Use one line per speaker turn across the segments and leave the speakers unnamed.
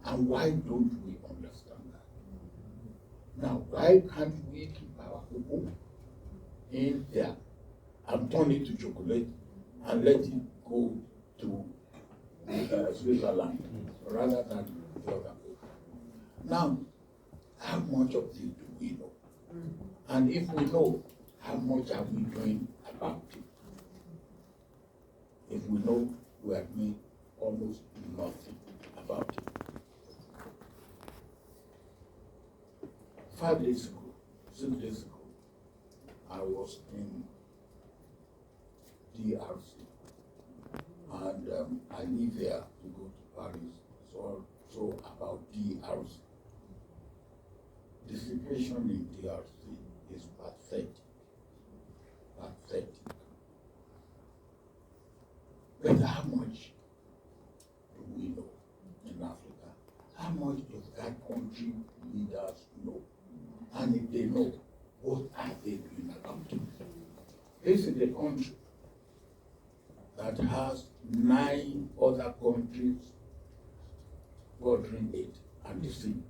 And why don't we understand that? Now, why can't we keep our people in there and turn it to chocolate and let it go to Switzerland rather than the other people? Now, how much of this do we know? And if we know, how much are we doing about it? If we know, we are doing almost nothing about it. 5 days ago, 6 days ago, I was in DRC, and I leave here to go to Paris. So about DRC. The situation in DRC is pathetic. Pathetic. But how much do we know in Africa? How much does that country leaders know? And if they know, what are they doing about it? This is a country that has 9 other countries bordering it and the sea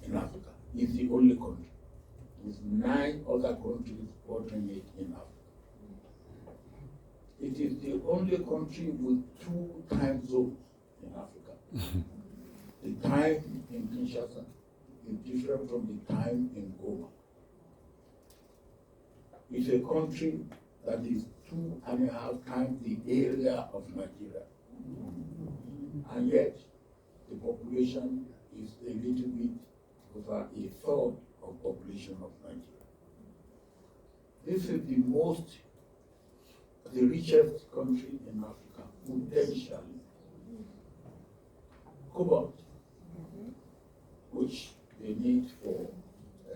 in Africa. It's the only country with 9 other countries bordering it in Africa. It is the only country with 2 time zones in Africa. The time in Kinshasa is different from the time in Goma. It's a country that is 2.5 times the area of Nigeria. And yet, the population is a little bit over a third of population of Nigeria. This is the richest country in Africa, potentially. Cobalt, which they need for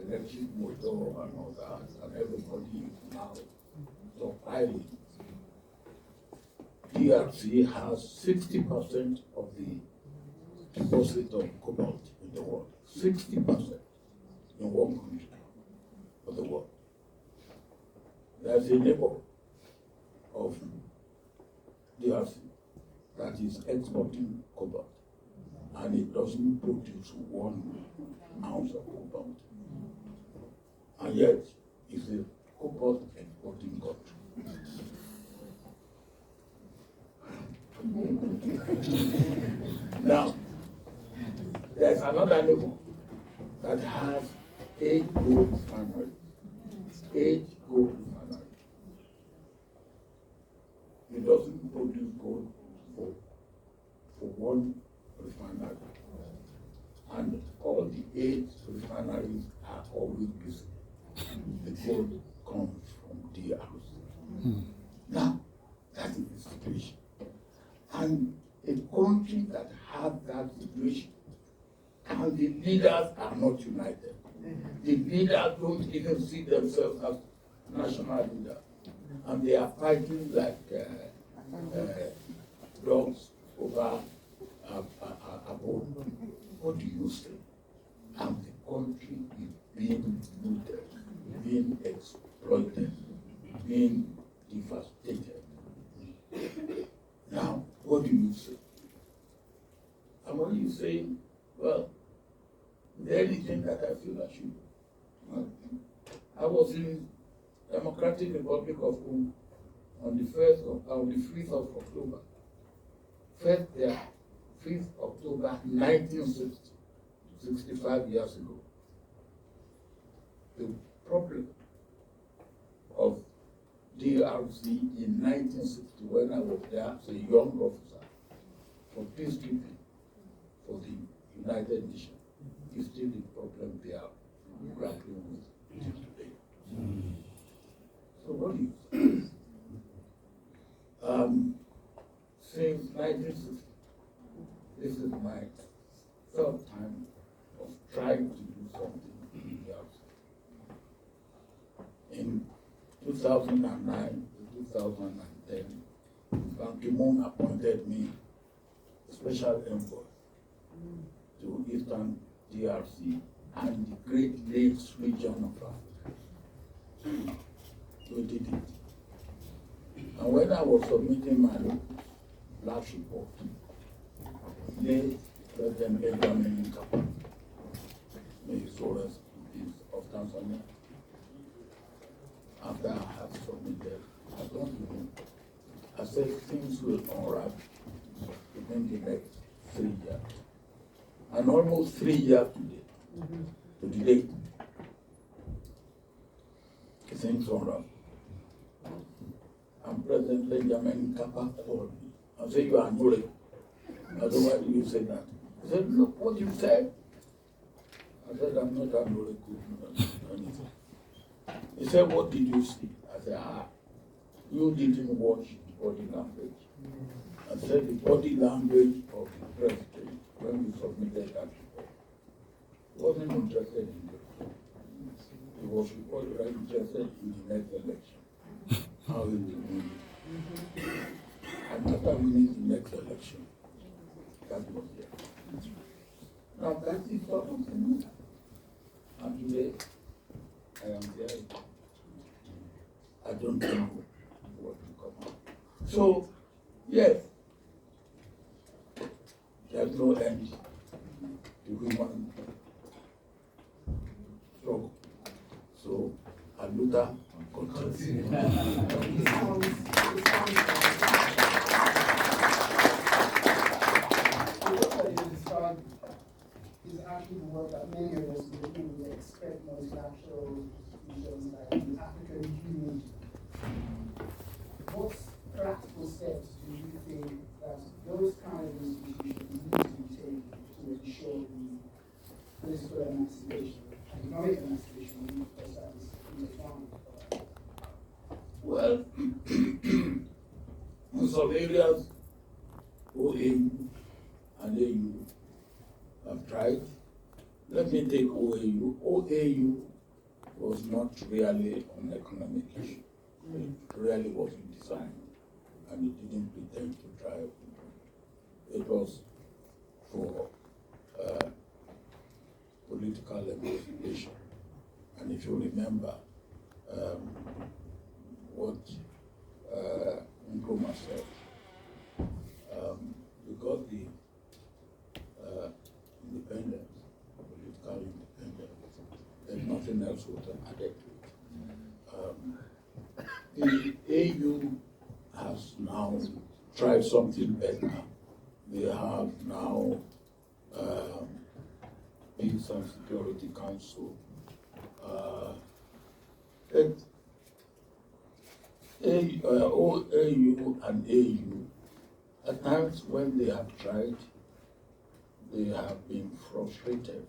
electric motor and all that, and everybody is now stockpiling. DRC has 60% of the deposit of cobalt in the world. 60% in one country of the world. There's a neighbor of DRC that is exporting cobalt, and it doesn't produce 1 ounce of cobalt. And yet, it's a cobalt exporting country. Now, there's another neighbor that has 8 gold refineries. 8 gold refineries. It doesn't produce gold for 1 refinery. And all the 8 refineries are always busy. The gold comes from DRC. Now, that is the situation. And a country that has that situation, and the leaders are not united. The leaders don't even see themselves as national leaders. And they are fighting like dogs over a bone. What do you say? And the country is being looted, being exploited, being devastated. Now, what do you say? And what you say, well, is there anything that I feel I should do? Well, I was in Democratic Republic of Congo on the 5th of October. 5th October 1960, 65 years ago. The problem of DRC in 1960, when I was there as a young officer for peacekeeping for the United Nations, is still the problem they are grappling with today. So what do you say? Since 1960, this is my 3rd time of trying to do something in DRC. In 2009 to 2010, Ban Ki-moon appointed me special envoy to Eastern DRC and the Great Lakes region of Africa. We did it. And when I was submitting my last report, they President Benjamin Mkapa, may his soul rest in peace, of Tanzania. After I have submitted, I don't know. I said things will unwrap within the next 3 years. And almost 3 years today, to the date, things unwrap. And President Benjamin Mkapa called me. I said, you are Nure. I said, why do you say that? He said, look what you said. I said, I'm not a Nure anything. He said, what did you see? I said, you didn't watch the body language. I said, the body language of the president when we submitted that report. He wasn't interested in it. He was interested in the next election. How he will win it. And after winning the next election, that was it. Now that is sort of thing. And today, I am there. I don't know what will come out. So, yes, there's no end to human struggle. So, Aluta continues.
Is actually the work that many of us in the field expect multilateral institutions like the African Union. What practical steps do you think that those kind of institutions need to be taken to ensure the political emancipation, economic emancipation of the intertwined?
Well, in some areas, OAU and AU have tried. Let me take OAU. OAU was not really an economic issue. It really wasn't designed, and it didn't pretend to try. It was for political emancipation. And if you remember what Nkrumah said, because the independence, political independence, there's nothing else was added to it. The AU has now tried something better. They have now Peace and Security Council. OAU and AU, at times when they have tried, they have been frustrated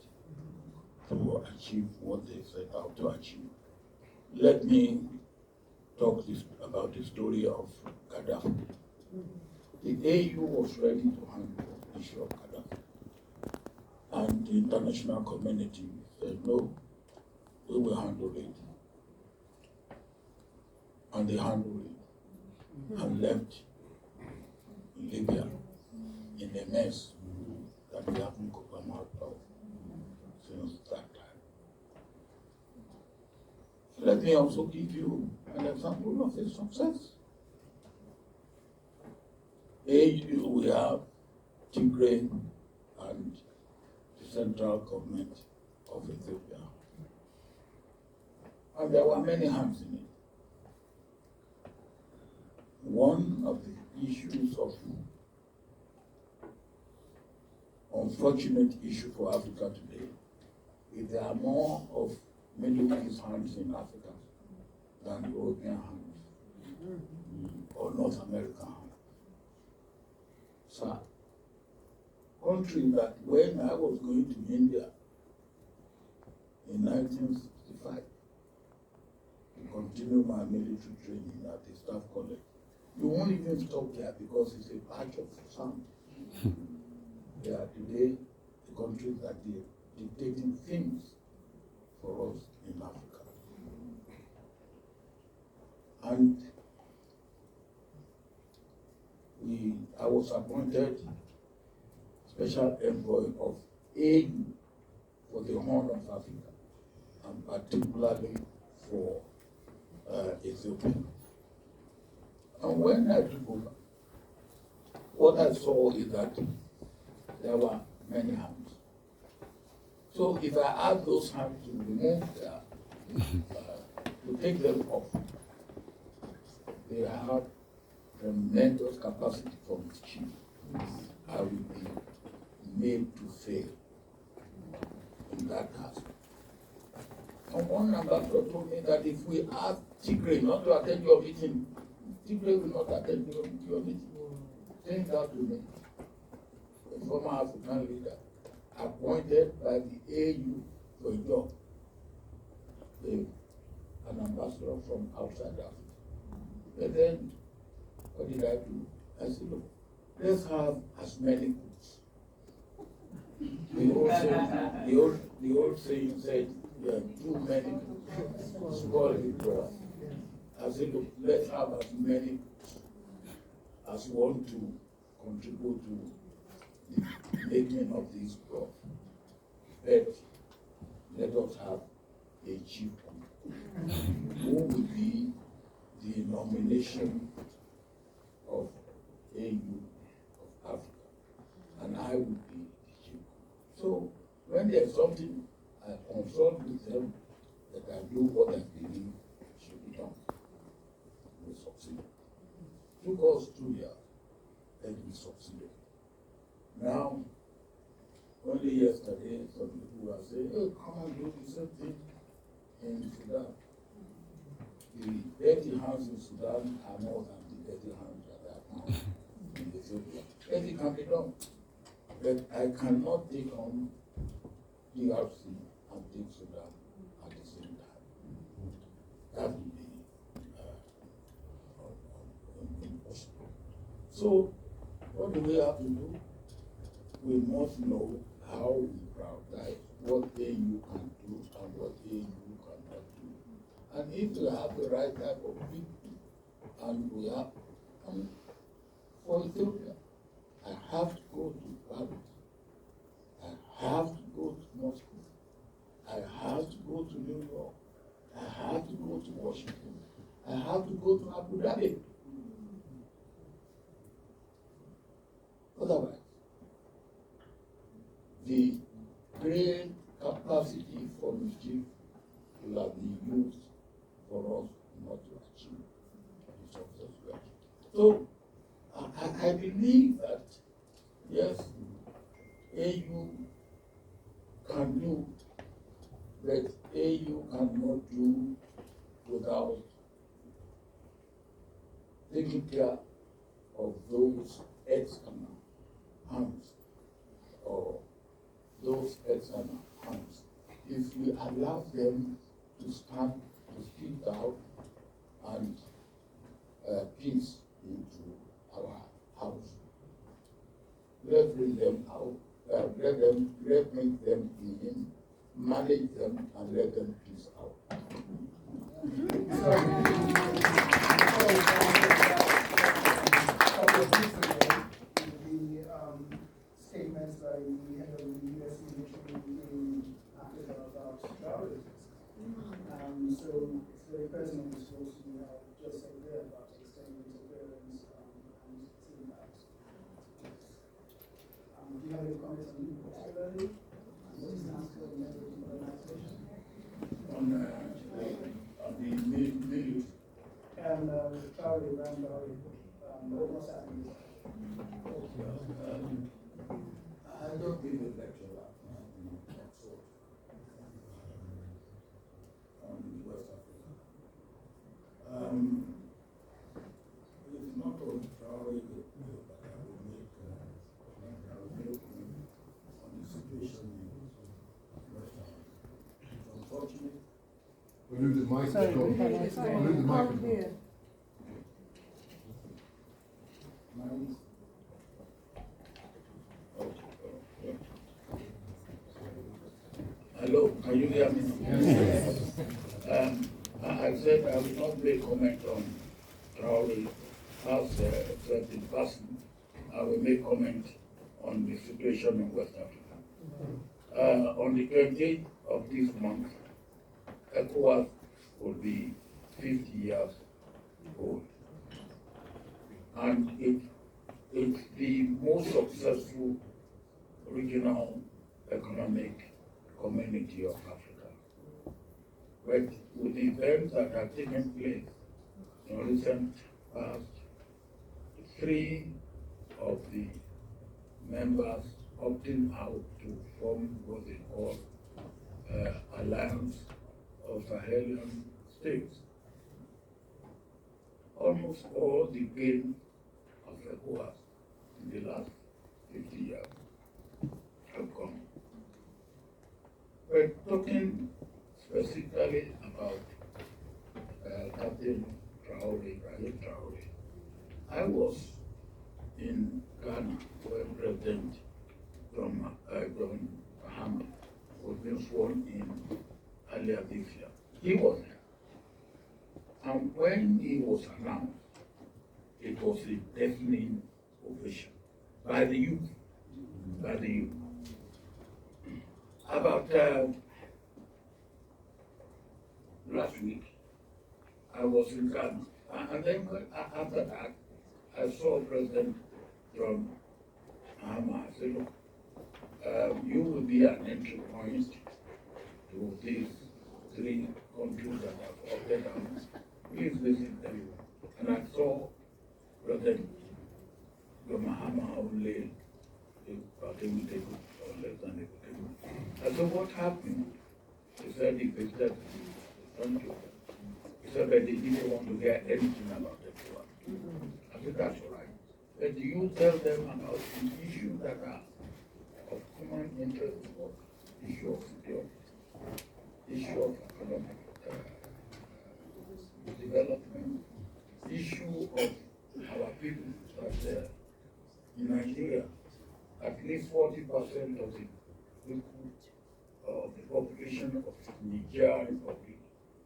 to achieve what they set out to achieve. Let me talk about the story of Gaddafi. The AU was ready to handle the issue of Gaddafi. And the international community said, no, we will handle it. And they handled it and left Libya in a mess that we haven't come out of since that time. Let me also give you an example of a success. AU, we have Tigray and the central government of Ethiopia. And there were many hands in it. One of the issues of unfortunate issue for Africa today is there are more of Middle East hands in Africa than European hands or North American hands. So, country that when I was going to India in 1965 to continue my military training at the Staff College, you won't even stop there because it's a patch of sand. They are today the countries that are dictating things for us in Africa. And I was appointed special envoy of AU for the Horn of Africa, and particularly for Ethiopia. And when I took over, what I saw is that there were many hands. So if I ask those hands to remove to take them off, they have tremendous capacity for mischief. I will be made to fail in that task. And one ambassador told me that if we ask Tigray not to attend your meeting, Tigray will not attend your meeting. Saying that to me, a former African leader appointed by the AU for a job, an ambassador from outside Africa. But then, what did I do? I said, look, let's have as many cooks. The old saying said, too many spoil the broth. I said, look, let's have as many as want to contribute to the making of this broth. But let us have a chief cook who will be the nomination of AU of Africa, and I will be the chief cook. So when there's something, I consult with them that I do what I believe should be done. We succeeded. Took us 2 years, and we succeeded. Now, only yesterday, some people were saying, oh, come and do the same thing in Sudan. The dirty hands in Sudan are more than the dirty hands that are found in Ethiopia. Dirty can be done, but I cannot take on DRC and take Sudan at the same time. That would be impossible. So, what do we have to do? We must know how we prioritize what AU can do and what AU cannot do. And if we have the right type of people, and we have, for Ethiopia, I have to go to Paris. I have to go to Moscow. I have to go to New York. I have to go to Washington. I have to go to Abu Dhabi. Otherwise, the great capacity for mischief will have been used for us not to achieve the success we achieve. So, I believe that, yes, AU can do, but AU cannot do without taking care of those heads and hands, or those heads and hands. If we allow them to stand, to speak out, and peace into our house, let's bring them out, let's make them in, manage them, and let them peace out.
Statements by the head of the U.S. mission in Africa about terrorism. So it's very pertinent to what you have just said there about extending interference and seeing that. Do you have any comments on it particularly? What is the answer of the decolonization?
On the military.
And Traore, Brian Traore, what's happening?
I don't give a lecture on West Africa. It's not on Traore, but I will make on the situation in West Africa. It's unfortunate.
We'll do the mic.
Sorry,
We'll do the microphone.
Hello, can you hear me?
Yes.
I said I will not make comment on Traore as a threatened person. I will make comment on the situation in West Africa. On the 28th of this month, ECOWAS will be 50 years old. And it's the most successful regional economic community of Africa. But with the events that have taken place in recent past, 3 of the members opting out to form what they call Alliance of Sahelian States. Almost all the gain of ECOWAS in the last 50 years have gone. We're talking specifically about Captain Ibrahim Traore. I was in Ghana when President John Mahama was being sworn in earlier this year. He was there. And when he was announced, it was a deafening ovation by the youth. By the youth. About last week, I was in Ghana. And then after that, I saw President John Mahama. I said, look, you will be an entry point to these 3 countries that have opted out. Please visit them. And I saw President John Mahama only about a week ago, or less than a week ago. I said, what happened? He said he visited the country. He said that they didn't want to hear anything about it. I said, that's all right. But do you tell them about the issues that are of common interest, issue of security, issue of economic development, issue of our people that in Nigeria, at least 40% of the people of the population of Nigeria Republic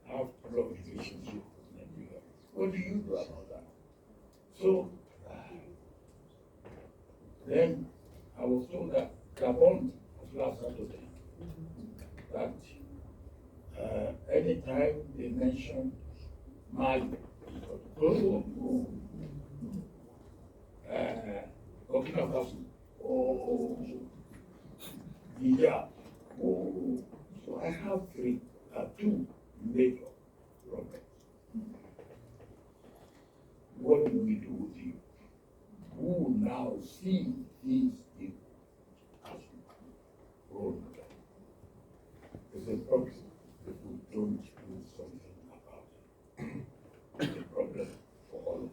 have blood relationship with Nigeria. What do you do about that? So then I was told that Gabon of last Saturday that anytime they mention Mali, Burkina Faso, Niger, so I have 2 major problems. What do we do with you? Who now see these people as role models? It's a problem if we don't do something about it. It's a problem for all of us.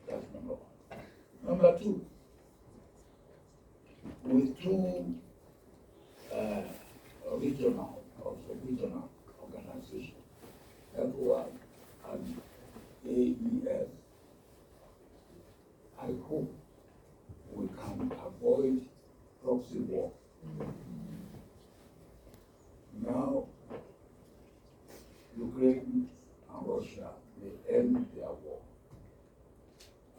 That's number 1. Number 2, with 2 regional organizations, ECOWAS and AES, I hope we can avoid proxy war. Now, Ukraine and Russia, they end their war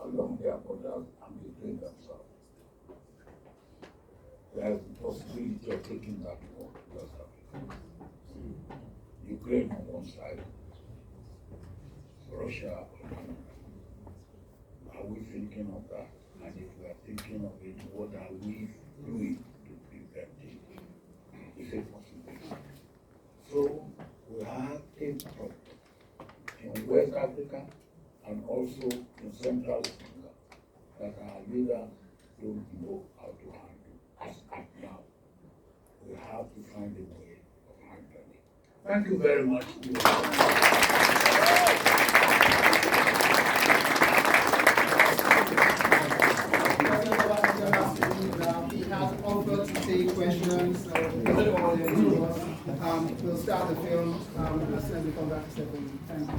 along their borders and between themselves. There is the possibility of taking that war to West Africa. Ukraine on one side, Russia on another. Are we thinking of that? And if we are thinking of it, what are we doing to prevent it? It's a possibility. So we have a problem in West Africa and also in Central Africa that our leaders don't know how to handle as at now. We have to find a way of handling it. Thank you very much.
He has offered to take questions. We'll start the film as soon as we come back to 7. Thank you.